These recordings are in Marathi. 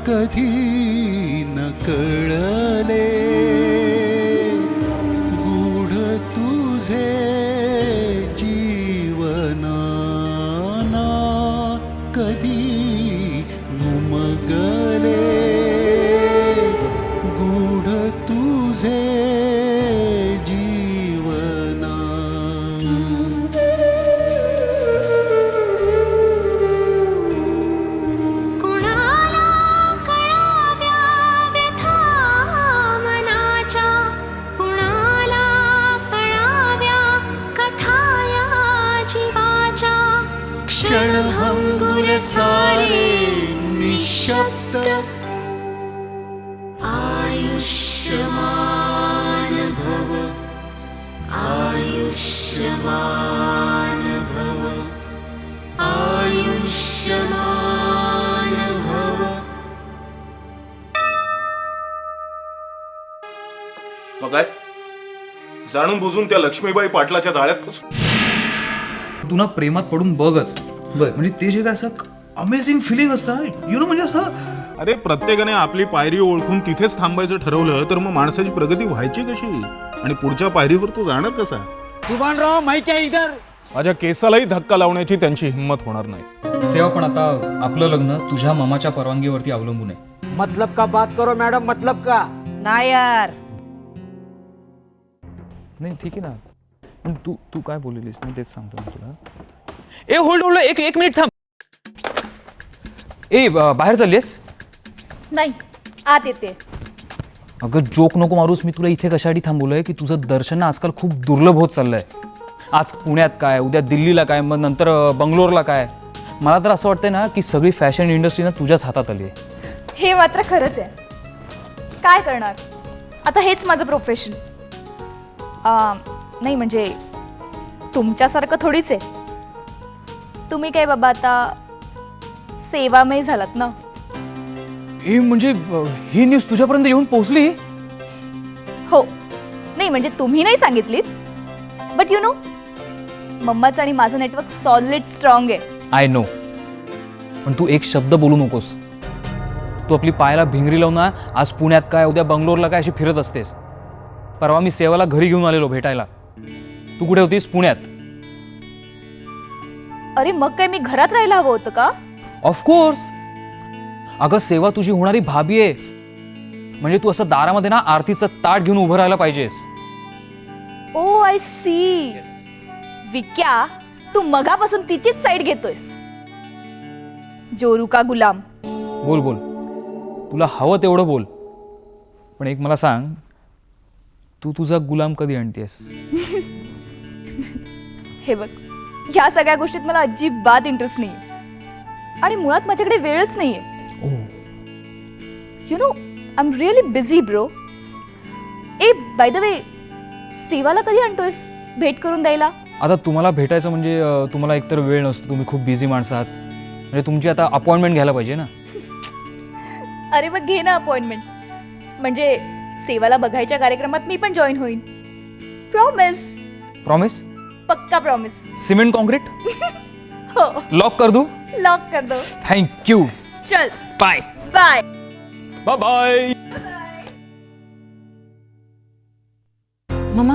कधी न कळले गूढ तुझे जीवनाना, कधी नुमगले गूढ तुझे जीवना. क्षणभंगुर सारे निशब्द, आयुष्यमान भव, आयुष्यमान भव, आयुष्यमान भव. मग काय जाणून बुजून त्या लक्ष्मीबाई पाटलाच्या जाळ्यात फसू? तू ना प्रेमात पडून बघच. म्हणजे ते जे काय असं अमेझिंग फिलिंग असतं म्हणजे असं. अरे प्रत्येकाने आपली पायरी ओळखून तिथेच थांबायचं ठरवलं तर मग माणसाची प्रगती व्हायची कशी आणि पुढच्या पायरीवर तो जाणार कसा? सुभानराव माहिती आहे इधर. माझ्या केसालाही धक्का लावण्याची त्यांची हिंमत होणार नाही. सेवा पण आता आपलं लग्न तुझ्या मामाच्या परवानगीवरती अवलंबून आहे. मतलब का बात करो मॅडम, मतलब का. नाही यार, नाही ठीक आहे ना, पण तू काय बोललेलीस ना तेच सांगतो मी तुला. ए होल्ड होल्ड, एक मिनिट थांब. ए बाहेर चाललीस? नाही आत येते. अगं जोक नको मारूस. मी तुला इथे कशासाठी थांबवलंय की तुझं दर्शन ना आजकाल खूप दुर्लभ होत चाललंय. आज पुण्यात काय, उद्या दिल्लीला काय, मग नंतर बंगलोरला काय. मला तर असं वाटतंय ना की सगळी फॅशन इंडस्ट्री ना तुझ्याच हातात आली आहे. हे मात्र खरंच आहे. काय करणार आता, हेच माझं प्रोफेशन. नाही म्हणजे तुमच्यासारखं थोडीच आहे. तुम्ही काय बाबा आता सेवामय झालात ना. ए म्हणजे ही न्यूज तुझ्यापर्यंत येऊन पोहोचली? हो, नाही म्हणजे तुम्ही नाही सांगितलीत, बट यू नो मम्माचं आणि माझं नेटवर्क सॉलिड स्ट्रॉंग आहे. आय नो, पण तू एक शब्द बोलू नकोस. तू आपली पायाला भिंगरी लावून ना आज पुण्यात काय, उद्या बंगलोरला काय अशी फिरत असतेस. परवा मी सेवाला घरी घेऊन आलेलो भेटायला. तू कुठे होतीस? पुण्यात. अरे मग काय मी घरात राहायला हवं होतं का? ऑफकोर्स. अगं सेवा तुझी होणारी भाभी आहे, म्हणजे तू असं दारामध्ये ना आरतीचं ताट घेऊन उभं राहायला पाहिजेस. Oh I see. विक्या, तू मगापासून तिचीच साईड घेतोयस. जोरू का गुलाम. बोल बोल, तुला हवं तेवढं बोल, पण एक मला सांग, तू तुझा गुलाम कधी आणतेस? हे बघ, ह्या सगळ्या गोष्टीत मला अजिबात इंटरेस्ट नाहीये आणि मुळात माझ्याकडे वेळच नाहीये. You know I am really busy bro. ए बाय द वे, सेवाला कधी आणतोयस भेट करून द्यायला? आता तुम्हाला भेटायचं म्हणजे तुम्हाला एकतर वेळ नसतो, तुम्ही खूप बिझी माणसं आहात. म्हणजे तुमची आता अपॉइंटमेंट घ्यायला पाहिजे ना. अरे मग घे ना अपॉइंटमेंट, म्हणजे सेवाला बघायच्या कार्यक्रमात मी पण जॉईन होईन. प्रॉमिस. प्रॉमिस? पक्का प्रॉमिस. Cement concrete? हो, लॉक कर दू? लॉक कर दो. थँक्यू. चल बाय बाय. Bye bye. मम्मा,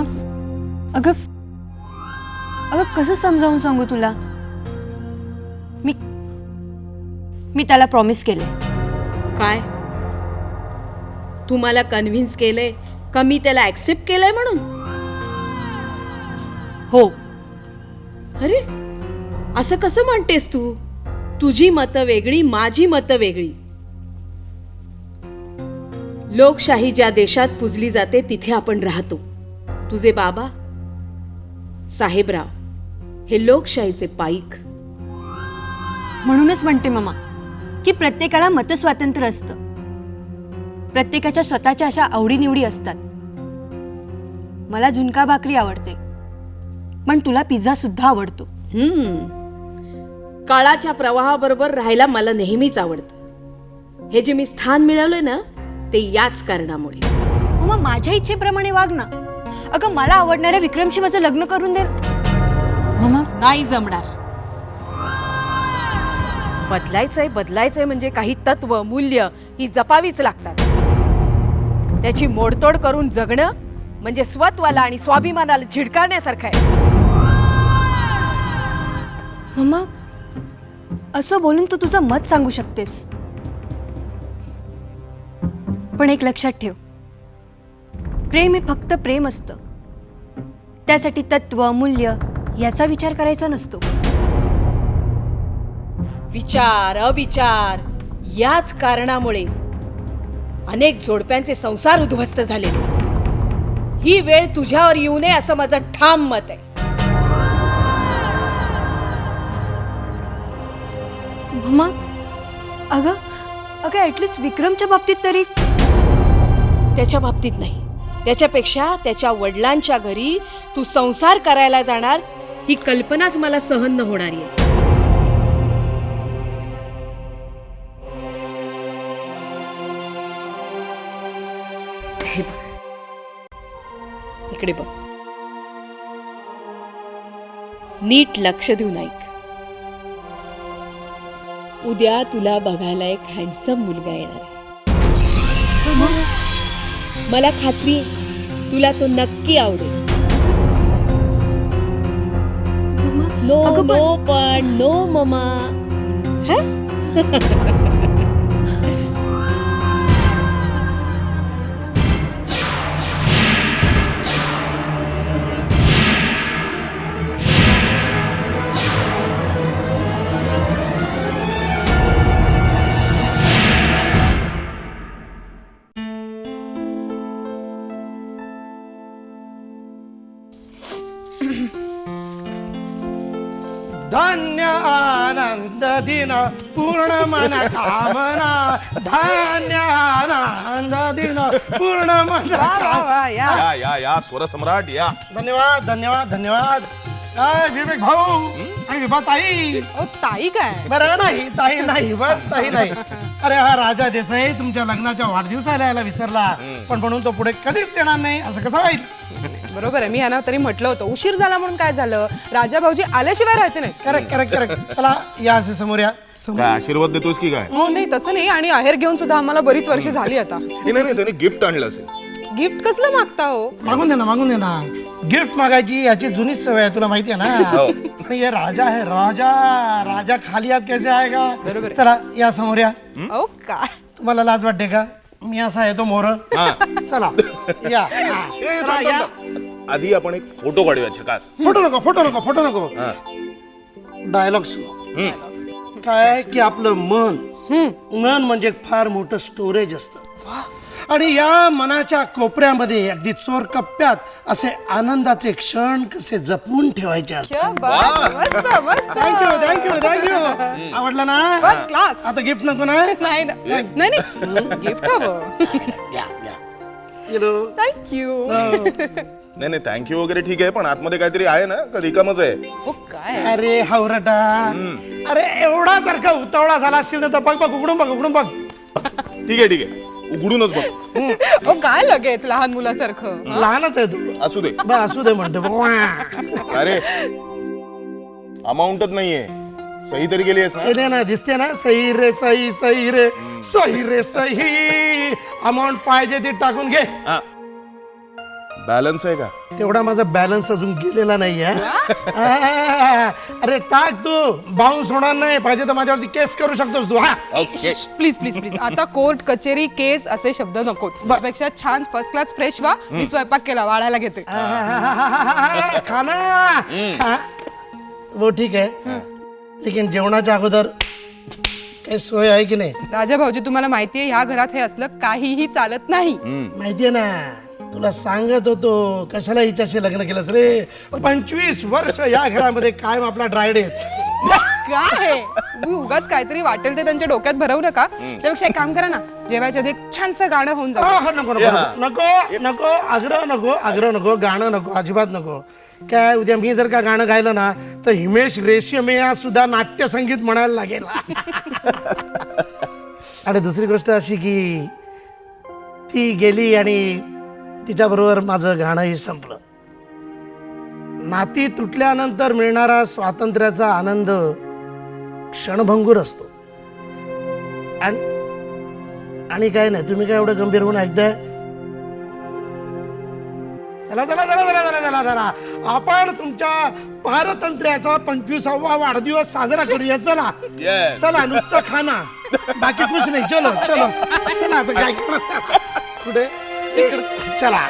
अगं अगं कसं समजावून सांगू तुला. मी त्याला प्रॉमिस केले. काय तू मला कन्व्हिन्स केलंय का मी त्याला ऍक्सेप्ट केलंय म्हणून? हो. अरे असं कसं म्हणतेस तू? तुझी मतं वेगळी, माझी मतं वेगळी. लोकशाही ज्या देशात पुजली जाते तिथे आपण राहतो. तुझे बाबा साहेबराव हे लोकशाहीचे पाईक. म्हणूनच म्हणते मम्मा की प्रत्येकाला मतस्वातंत्र्य असतं. प्रत्येकाच्या स्वतःच्या अशा आवडीनिवडी असतात. मला झुणका भाकरी आवडते पण तुला पिझ्झा सुद्धा आवडतो. काळाच्या प्रवाहाबरोबर राहायला मला नेहमीच आवडतं. हे जे मी स्थान मिळवलंय ना ते याच कारणामुळे. मग माझ्या इच्छेप्रमाणे वाग ना. अगं मला आवडणाऱ्या विक्रमशी माझं लग्न करून दे. मम्मा नाही जमणार. बदलायचंय म्हणजे काही तत्व मूल्य ही जपावीच लागतात. त्याची मोडतोड करून जगणं म्हणजे स्वत्वाला आणि स्वाभिमानाला झिडकारण्यासारखं आहे. मम्मा असं बोलून तू तुझं मत सांगू शकतेस पण एक लक्षात ठेव, प्रेम हे फक्त प्रेम असतं. त्यासाठी तत्व मूल्य याचा विचार करायचा नसतो. विचार अविचार याच कारणामुळे अनेक जोडप्यांचे संसार उद्ध्वस्त झाले. ही वेळ तुझ्यावर येऊ नये असं माझं ठाम मत आहे. मम्मा अगं ऍटलिस्ट विक्रमच्या बाबतीत तरी. त्याच्या बाबतीत नाही, त्याच्यापेक्षा त्याच्या वडिलांच्या घरी तू संसार करायला जाणार ही कल्पनाच मला सहन न होणारी आहे. हे बघ. इकडे बघ, नीट लक्ष देऊन ऐक. उद्या तुला बघायला एक हँडसम मुलगा येणार आहे. मला खात्री आहे तुला तो नक्की आवडेल. नो नो पण नो ममा. धान्य आनंद दिन पूर्ण मन कामना. धान्य आनंद दिन पूर्ण मन कामना. या स्वरसम्राट या. धन्यवाद धन्यवाद धन्यवाद. काय विवेक भाऊ आणि विभा ताई. ताई काय बरं नाही ताई नाही, बस ताई नाही. अरे हा राजा देसाई तुमच्या लग्नाच्या वाढदिवसाला यायला विसरला, पण म्हणून तो पुढे कधीच येणार नाही असं कसं होईल. बरोबर आहे. मी यांना तरी म्हटलं होतं उशीर झाला म्हणून काय झालं, राजा भाऊजी आल्याशिवाय राहायचे नाही. Correct correct correct. चला या असे समोर या. काय आशीर्वाद देतोस की काय? हो नाही तसं नाही. आणि आहेर घेऊन सुद्धा आम्हाला बरीच वर्ष झाली आता. नाही त्याने गिफ्ट आणलं असेल. गिफ्ट कसलं मागता हो? मागून दे ना मागून दे ना. गिफ्ट मागायची याची जुनीच सवय आहे, तुला माहिती आहे ना. आणि हे राजा आहे राजा. राजा खाली हात कैसे आएगा. बरोबर. चला या समोर या. ओ काय तुम्हाला लाज वाटते का? मी असा आहे तो मोर. चला या. चला, या. आधी आपण एक फोटो काढूया झकास. फोटो नको फोटो नको फोटो नको. डायलॉग सुरू. काय की आपलं मन म्हणजे फार मोठं स्टोरेज असतं. आणि या मनाच्या कोपऱ्यामध्ये अगदी चोर कप्प्यात असे आनंदाचे क्षण कसे जपून ठेवायचे असतात. मस्त मस्त. Thank you thank you thank you. आवडलं ना? First class. आता गिफ्ट नको ना? नाही नाही गिफ्ट हवं. थँक्यू. नाही थँक्यू वगैरे ठीक आहे, पण आतमध्ये काहीतरी आहे ना का रिकामच आहे? हो काय अरे हावरटा. अरे एवढा सारखा उतावळा झाला असशील ना तर बघ बघ उघडून बघ उघडून बघ. ठीक आहे उघडूनच बघ. ओ काय लगेच लहान मुलासारखं. लहानच आहे तू. असू दे असू दे म्हणतो. अरे अमाऊंटच नाहीये. सही तरी गेली आहेस ना? ना दिसते ना. सही रे सही सही रे सही रे सही. अमाऊंट पाहिजे ती टाकून घे. बॅलन्स आहे का? तेवढा माझा बॅलन्स अजून गेलेला नाही आहे. अरे टाक तू. बाउन्स होणार नाही. पाहिजे तर माझ्यावरती केस करू शकतोस तू. प्लीज प्लीज प्लीज आता कोर्ट कचेरी केस असे शब्द नको. त्यापेक्षा छान फर्स्ट क्लास फ्रेश व्हा. मी स्वयंपाक केला वाढायला घेते. खाना वो ठीक आहे, लेकिन जेवणाच्या अगोदर काही सोय आहे की नाही? राजा भाऊजी तुम्हाला माहितीये ह्या घरात हे असलं काहीही चालत नाही. माहितीये ना. तुला सांगत होतो कशाला हिच्याशी लग्न केलंस रे. 25 वर्ष या घरामध्ये कायम आपला ड्रायडे. काय हे? तुम्ही उगाच काहीतरी वाटेल ते त्यांच्या डोक्यात भरवू नका. त्यापेक्षा एक काम करा ना, जेवायच्या आधी एक छानसं गाणं होऊन जाऊ. नको नको नको नको आग्रह नको गाणं नको अजिबात नको. काय उद्या मी जर का गाणं गायलं ना तर हिमेश रेशमिया सुद्धा नाट्य संगीत म्हणायला लागेल. आणि दुसरी गोष्ट अशी की ती गेली आणि तिच्याबरोबर माझं गाणंही संपलं. नाती तुटल्यानंतर मिळणारा स्वातंत्र्याचा आनंद क्षणभंगूर असतो. आणि काय नाही, तुम्ही काय एवढं गंभीर होऊन ऐकताय? चला चला चला चला चला चला चला आपण तुमच्या पारतंत्र्याचा 25वा वाढदिवस साजरा करूया. चला चला, नुसतं खाना, बाकी कुछ नाही. चलो चलो चला आता काय कुठे चला.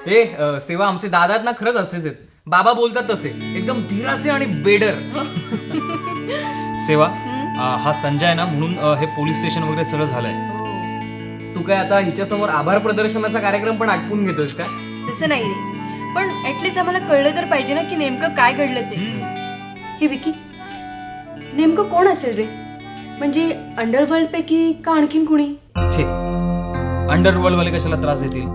हे सेवा, आमचे दादा आहेत ना खरंच असेच आहेत. बाबा बोलतात तसे, एकदम धीराचे आणि बेडर. सेवा, हा संजय आहे ना, म्हणून हे पोलीस स्टेशन वगैरे सगळं झालंय. तू काय आता हिच्यासमोर आभार प्रदर्शनाचा कार्यक्रम पण आटपून घेतोस का? तसं नाही रे, पण ऍटलीस्ट आम्हाला कळलं तर पाहिजे ना की नेमकं काय घडलं ते. हे विकी, नेमकं कोण असेल रे? म्हणजे अंडरवर्ल्ड पैकी का आणखीन कुणी? छे, अंडरवर्ल्ड वाले कशाला त्रास देतील?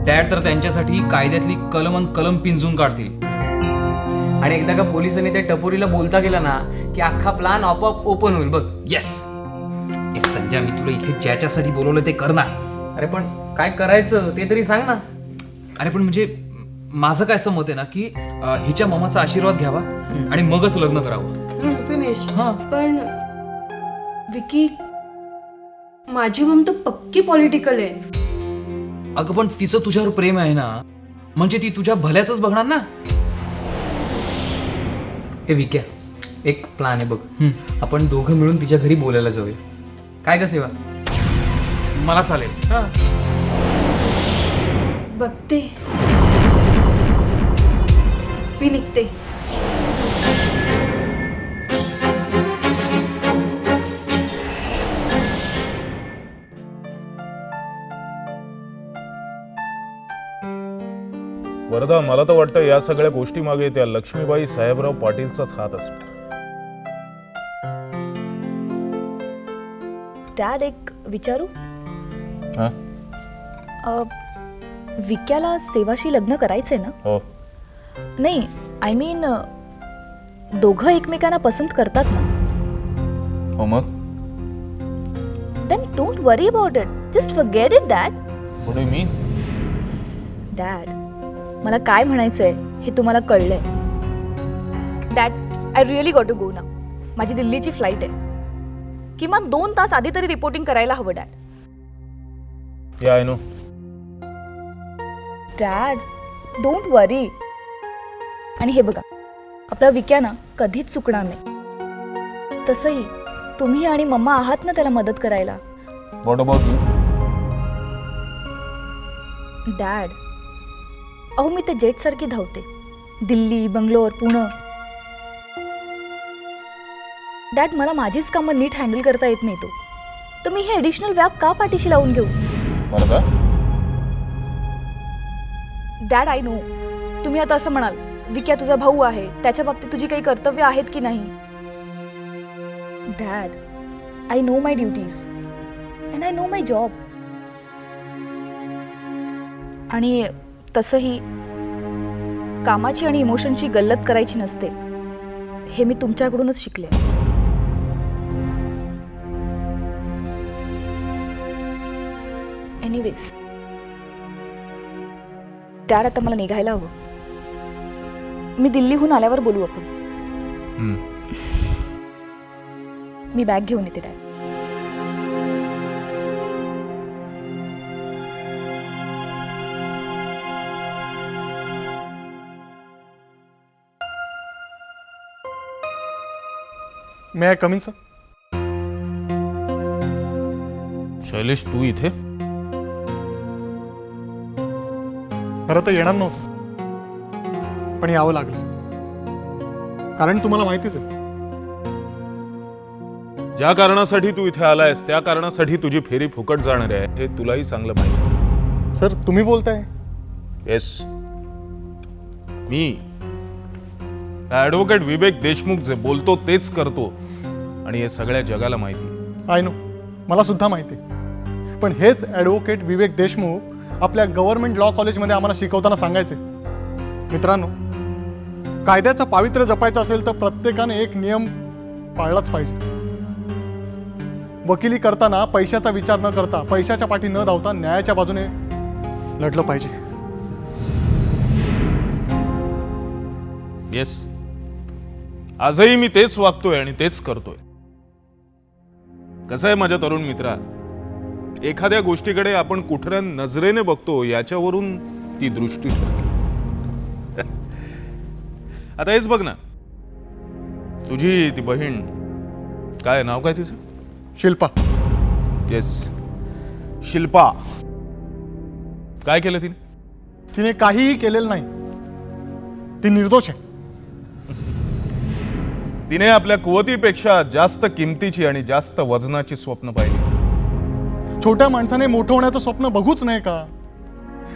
डॅड तर त्यांच्यासाठी कायद्यातली कलम पिंजून काढतील. आणि एकदा का पोलिसांनी त्या टपोरीला बोलता गेला ना की अख्खा प्लान आपोआप ओपन होईल बघ. येस संजय, मी तुला इथे ज्याच्यासाठी बोलवलं ते कर ना. अरे पण काय करायचं ते तरी सांग ना. अरे पण म्हणजे माझं काय असं मत आहे ना की हिच्या मामाचा आशीर्वाद घ्यावा आणि मगच लग्न करावं. फिनिश. पण विकी, माझी मम तर पक्की पॉलिटिकल आहे. अगं पण तिचं तुझ्यावर प्रेम आहे ना, म्हणजे ती तुझ्या भल्याच बघणार ना. हे विक्या, एक प्लान आहे बघ. आपण दोघं मिळून तिच्या घरी बोलायला जाऊया. काय ग सेवा? मला चालेल. बघते, मी निघते. वरदा, मला तर वाटतं या सगळ्या गोष्टी मागे त्या लक्ष्मीबाई साहेबराव पाटीलचाच हात असतो. डॅड, एक विचारू? हा? विक्याला सेवाशी लग्न करायचंय ना? हो. नाही, आय मीन दोघं एकमेकांना पसंत करतात ना? हो. मग then don't worry about it, just forget it dad. What do you mean? Dad, मला काय म्हणायचंय हे तुम्हाला कळलंय. Dad, I really got to go ना. माझी दिल्लीची फ्लाईट आहे. किमान 2 तास आधी तरी रिपोर्टिंग करायला हवं डॅड. या आय नो. डॅड, डोंट वरी. आणि हे बघा, आपला विक्या ना कधीच चुकणार नाही. तसंही तुम्ही आणि मम्मा आहात ना त्याला मदत करायला. What about you? डॅड, अहो मी ते जेट सारखी धावते. दिल्ली, बंगलोर, पुणे. डॅड, मला माझीच कामं नीट हँडल करता येत नाही तर मी हे ॲडिशनल व्याप का पाठीशी लावून घेऊ? वरदा, डॅड, आय नो तुम्ही आता असं म्हणाल, विक्या तुझा भाऊ आहे, त्याच्या बाबतीत तुझी काही कर्तव्य आहेत की नाही. Dad, I know my duties and I know my job. आणि तसंही कामाची आणि इमोशनची गल्लत करायची नसते हे मी तुमच्याकडूनच शिकले. एनिवेज डॅड, आता मला निघायला हवं. मी दिल्लीहून आल्यावर बोलू आपण. मी बॅग घेऊन येते dad. May I coming sir? Shailesh, तू इथे? खरं तर येणार नव्हतं, पण यावं लागलं. कारण तुम्हाला माहितीच आहे, ज्या कारणासाठी तू इथे आलायस त्या कारणासाठी तुझी फेरी फुकट जाणार आहे हे तुलाही चांगलं माहिती. सर तुम्ही बोलताय? येस, मी ऍडव्होकेट विवेक देशमुख जे बोलतो तेच करतो आणि हे सगळ्या जगाला माहिती. आय नो, मला सुद्धा माहिती आहे. पण हेच ॲडव्होकेट विवेक देशमुख आपल्या गव्हर्नमेंट लॉ कॉलेजमध्ये आम्हाला शिकवताना सांगायचे, मित्रांनो, कायद्याचं पावित्र्य जपायचं असेल तर प्रत्येकाने एक नियम पाळलाच पाहिजे. वकिली करताना पैशाचा विचार न करता, पैशाच्या पाठी न धावता न्यायाच्या बाजूने लढलं पाहिजे. येस, आजही मी तेच वागतोय आणि तेच करतोय. कसं आहे माझ्या तरुण मित्रा, एखाद्या गोष्टीकडे आपण कुठल्या नजरेने बघतो याच्यावरून ती दृष्टी ठरते. आता हेच बघ ना, तुझी ती बहीण, काय नाव काय तिचं? शिल्पा. येस, शिल्पा. काय केलं तिने? तिने काहीही केलेलं नाही. ती निर्दोष आहे. तिने आपल्या कुवतीपेक्षा जास्त किमतीची आणि जास्त वजनाची स्वप्न पाहिली. छोट्या माणसाने मोठं होण्याचं स्वप्न बघूच नाही का?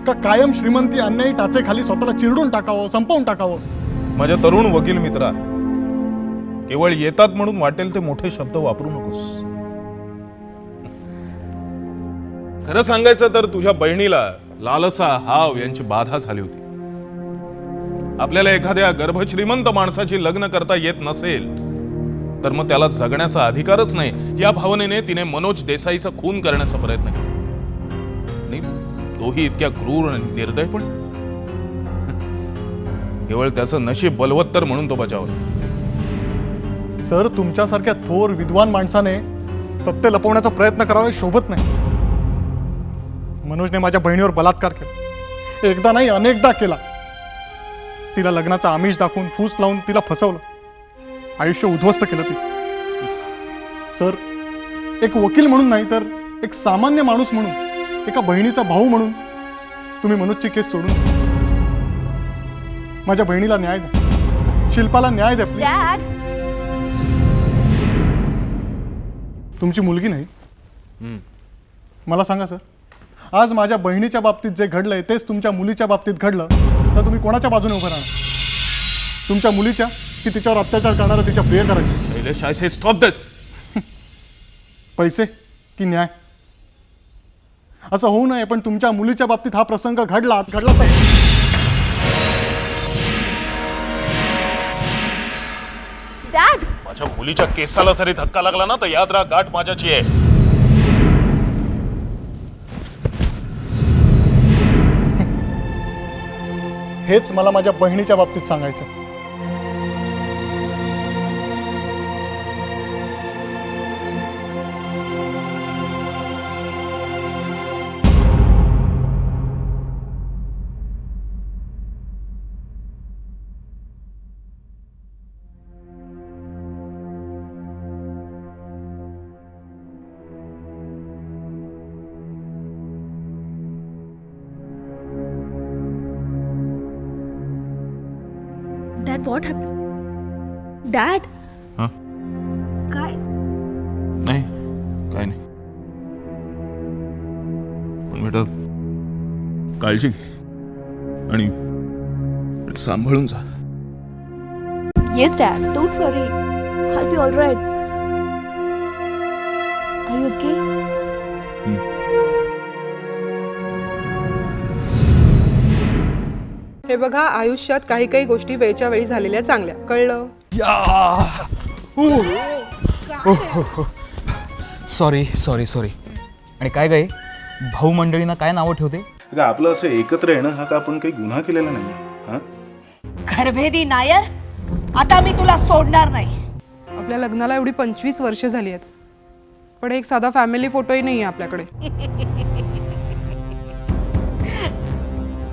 का कायम श्रीमंती अन्यायी टाचेखाली स्वतःला चिरडून टाकावं, संपवून टाकावं? माझ्या तरुण वकील मित्रा, केवळ येतात म्हणून वाटेल ते मोठे शब्द वापरू नकोस. खरं सांगायचं तर तुझ्या बहिणीला लालसा, हाव यांची बाधा झाली होती. आपल्याला एखाद्या गर्भश्रीमंत माणसाची लग्न करता येत नसेल तर मग त्याला जगण्याचा अधिकारच नाही या भावनेने तिने मनोज देसाईचा खून करण्याचा प्रयत्न केला. आणि तोही इतक्या क्रूर आणि निर्दय पण. केवळ त्याचं नशीब बलवत्तर म्हणून तो बचावला. सर, तुमच्यासारख्या थोर विद्वान माणसाने सत्य लपवण्याचा प्रयत्न करावा शोभत नाही. मनोजने माझ्या बहिणीवर बलात्कार केला. एकदा नाही, अनेकदा केला. तिला लग्नाचा आमिष दाखवून फूस लावून तिला फसवलं. आयुष्य उद्ध्वस्त केलं तिचं. सर, एक वकील म्हणून नाही तर एक सामान्य माणूस म्हणून, एका बहिणीचा भाऊ म्हणून तुम्ही मनोजची केस सोडून द्या. माझ्या बहिणीला न्याय द्या. शिल्पाला न्याय द्या प्लीज. डॅड, तुमची मुलगी नाही? मला सांगा सर, आज माझ्या बहिणीच्या बाबतीत जे घडलंय तेच तुमच्या मुलीच्या बाबतीत घडलं तर तुम्ही कोणाच्या बाजूने उभं राहणार? तुमच्या मुलीच्या की तिच्यावर अत्याचार करणारा तिच्या प्रियकराची? शैलेश, आय से स्टॉप दिस. पैसे की न्याय? असं होऊ नये, पण तुमच्या मुलीच्या बाबतीत हा प्रसंग घडला तर डॅड, माझ्या मुलीच्या केसाला जरी धक्का लागला ना तर याद राहा, गाठ माझ्याची आहे. हेच मला माझ्या बहिणीच्या बाबतीत सांगायचं. Dad, what happen? डॅड, हां? काय? नाही, काय नाही. पण बेटा, काळजी घे आणि सांभाळून जा. Yes dad, don't worry, I'll be all right. Are you okay? हे बघा, आयुष्यात काही काही गोष्टी वेळच्या वेळी झालेल्या चांगल्या, कळलं? Sorry sorry sorry. आणि काय काय भाऊ मंडळींना काय नावं ठेवते? आपलं असं एकत्र येणं हा का आपण काही गुन्हा केलेला नाही. हा, घरभेदी नायर, आता मी तुला सोडणार नाही. आपल्या लग्नाला एवढी 25 वर्ष झाली आहेत, पण एक साधा फॅमिली फोटोही नाही आहे आपल्याकडे.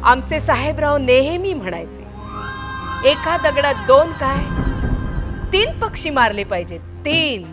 आमचे साहेबराव नेहमी म्हणायचे, एका दगडात दोन काय 3 पक्षी मारले पाहिजेत, 3.